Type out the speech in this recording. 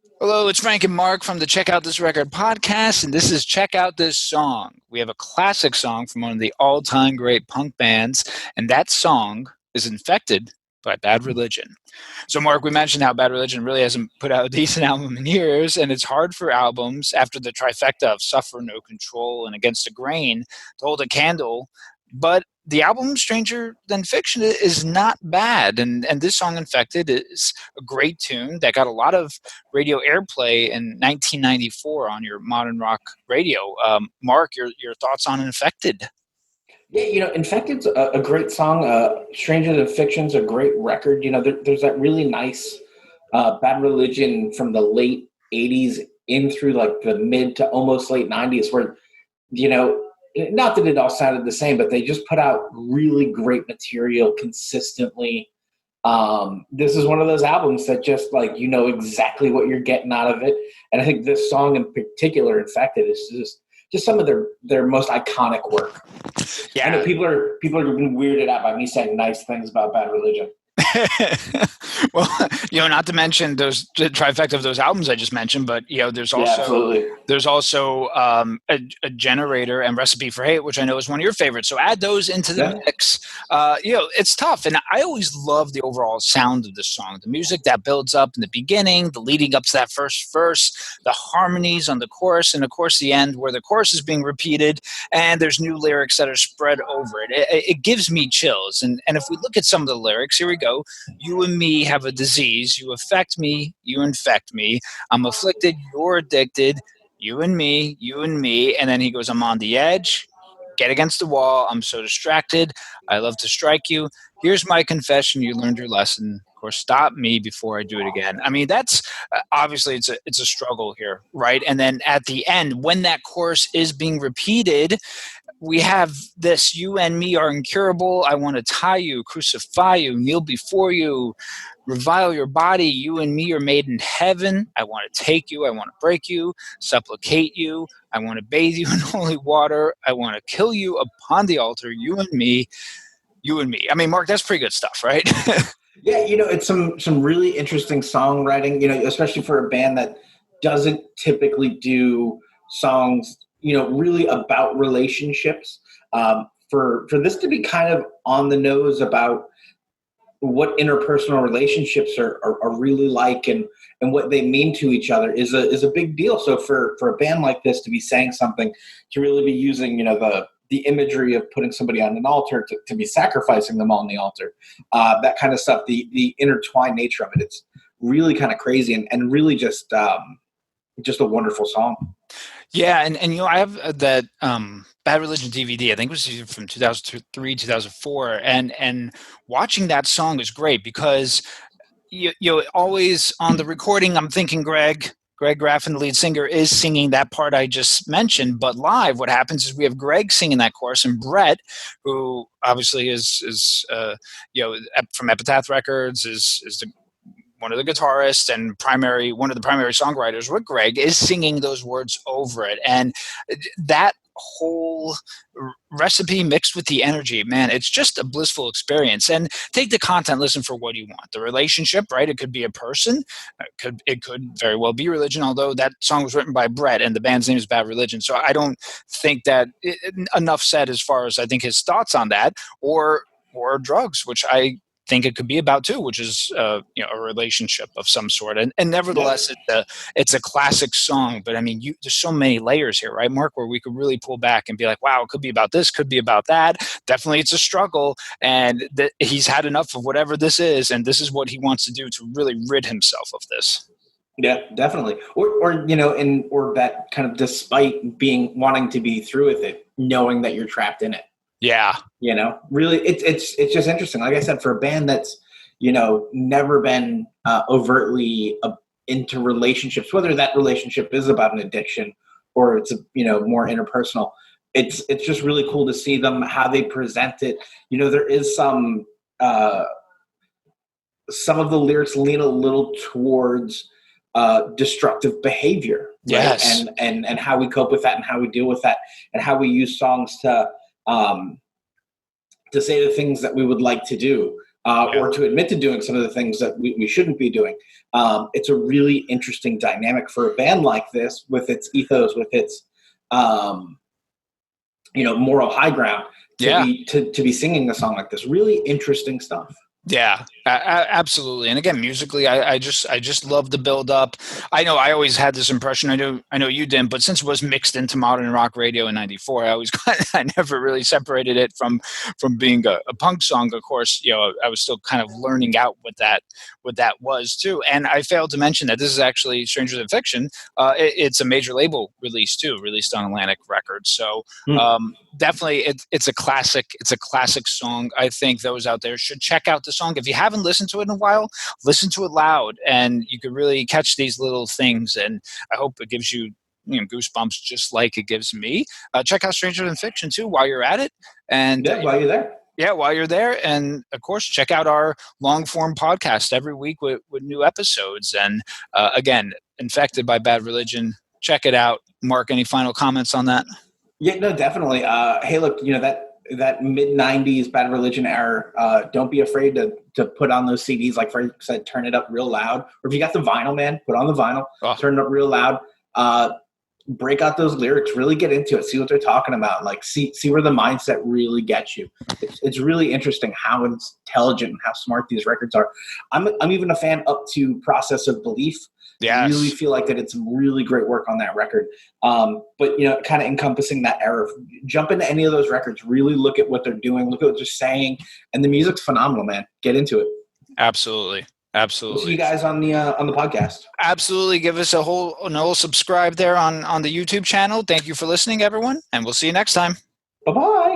Hello, it's Frank and Mark from the Check Out This Record podcast, and this is Check Out This Song. We have a classic song from one of the all-time great punk bands, and that song is Infected by Bad Religion. So, Mark, we mentioned how Bad Religion really hasn't put out a decent album in years, and it's hard for albums after the trifecta of Suffer, No Control, and Against the Grain to hold a candle. But the album Stranger Than Fiction is not bad, and this song Infected is a great tune that got a lot of radio airplay in 1994 on your modern rock radio. Mark, your thoughts on Infected? Yeah, Infected's a great song. Stranger Than Fiction's a great record. There's that really nice Bad Religion from the late 80s in through like the mid to almost late 90s where, you know, not that it all sounded the same, but they just put out really great material consistently. This is one of those albums that just like, exactly what you're getting out of it. And I think this song in particular, Infected, is just some of their most iconic work. I know Yeah. people are being weirded out by me saying nice things about Bad Religion. Well, not to mention the trifecta of those albums I just mentioned, but there's Yeah, also absolutely. a Generator and Recipe for Hate, which I know is one of your favorites. So add those into the Yeah. mix. It's tough, and I always love the overall sound of this song, the music that builds up in the beginning, the leading up to that first verse, the harmonies on the chorus, and of course the end where the chorus is being repeated and there's new lyrics that are spread over it. It gives me chills, and if we look at some of the lyrics, here we go. You and me have a disease. You affect me. You infect me. I'm afflicted. You're addicted. You and me. You and me. And then he goes, I'm on the edge. Get against the wall. I'm so distracted. I love to strike you. Here's my confession. You learned your lesson. Of course, stop me before I do it again. I mean, that's obviously it's a struggle here, right? And then at the end, when that chorus is being repeated, we have this: you and me are incurable. I want to tie you, crucify you, kneel before you, revile your body. You and me are made in heaven. I want to take you. I want to break you, supplicate you. I want to bathe you in holy water. I want to kill you upon the altar. You and me, you and me. I mean, Mark, that's pretty good stuff, right? Yeah, it's some really interesting songwriting, especially for a band that doesn't typically do songs, really about relationships. For this to be kind of on the nose about what interpersonal relationships are really like and what they mean to each other is a big deal. So for a band like this to be saying something, to really be using, the imagery of putting somebody on an altar to be sacrificing them on the altar, that kind of stuff, the intertwined nature of it, it's really kind of crazy and really just a wonderful song. Yeah, and I have that Bad Religion DVD. I think it was either from 2003, 2004, and watching that song is great because always on the recording I'm thinking Greg Graffin, the lead singer, is singing that part I just mentioned, but live what happens is we have Greg singing that chorus, and Brett, who obviously is from Epitaph Records, is the one of the guitarists and one of the primary songwriters with Greg, is singing those words over it. And that whole recipe mixed with the energy, man, it's just a blissful experience. And take the content, listen for what you want. The relationship, right? It could be a person. It could very well be religion, although that song was written by Brett and the band's name is Bad Religion. So I don't think that enough said as far as I think his thoughts on that, or drugs, which I think it could be about too, which is a relationship of some sort. And nevertheless, it's a classic song. But I mean, there's so many layers here, right, Mark, where we could really pull back and be like, wow, it could be about this, could be about that. Definitely, it's a struggle, and he's had enough of whatever this is, and this is what he wants to do to really rid himself of this. Yeah, definitely. Or or that kind of despite wanting to be through with it, knowing that you're trapped in it. Yeah. Really, it's just interesting. Like I said, for a band that's, never been overtly into relationships, whether that relationship is about an addiction or it's, more interpersonal, it's just really cool to see them, how they present it. There is some of the lyrics lean a little towards destructive behavior, right? Yes. And how we cope with that and how we deal with that and how we use songs to say the things that we would like to do. Yeah. or to admit to doing some of the things that we shouldn't be doing. It's a really interesting dynamic for a band like this, with its ethos, with its um, moral high ground, Yeah. to be singing a song like this. Really interesting stuff. Yeah, absolutely. And again, musically, I just love the build up. I know I always had this impression. I know you didn't, but since it was mixed into modern rock radio in '94, I always I never really separated it from being a punk song. Of course, I was still kind of learning out what that was too. And I failed to mention that this is actually Stranger Than Fiction. It's a major label release too, released on Atlantic Records. So Hmm. definitely it's a classic. It's a classic song. I think those out there should check out the song. If you haven't listened to it in a while, listen to it loud, and you could really catch these little things. And I hope it gives you, goosebumps just like it gives me. Check out Stranger Than Fiction too while you're at it, and Yeah, while you're there. yeah, while you're there, and of course, check out our long form podcast every week with new episodes. And again, Infected by Bad Religion. Check it out. Mark, any final comments on that? Yeah, no, definitely. Hey, look, that mid '90s Bad Religion era. Don't be afraid to put on those CDs. Like Frank said, turn it up real loud. Or if you got the vinyl, man, put on the vinyl, Oh, turn it up real loud. Break out those lyrics, really get into it, see what they're talking about. Like see where the mindset really gets you. It's really interesting how intelligent and how smart these records are. I'm even a fan up to Process of Belief. Really yes. feel like that it's some really great work on that record. But kind of encompassing that era. Jump into any of those records, really look at what they're doing, look at what they're saying, and the music's phenomenal, man. Get into it. Absolutely. We'll see you Absolutely. guys on the podcast. Absolutely. Give us a whole subscribe there on the YouTube channel. Thank you for listening, everyone, and we'll see you next time. Bye bye.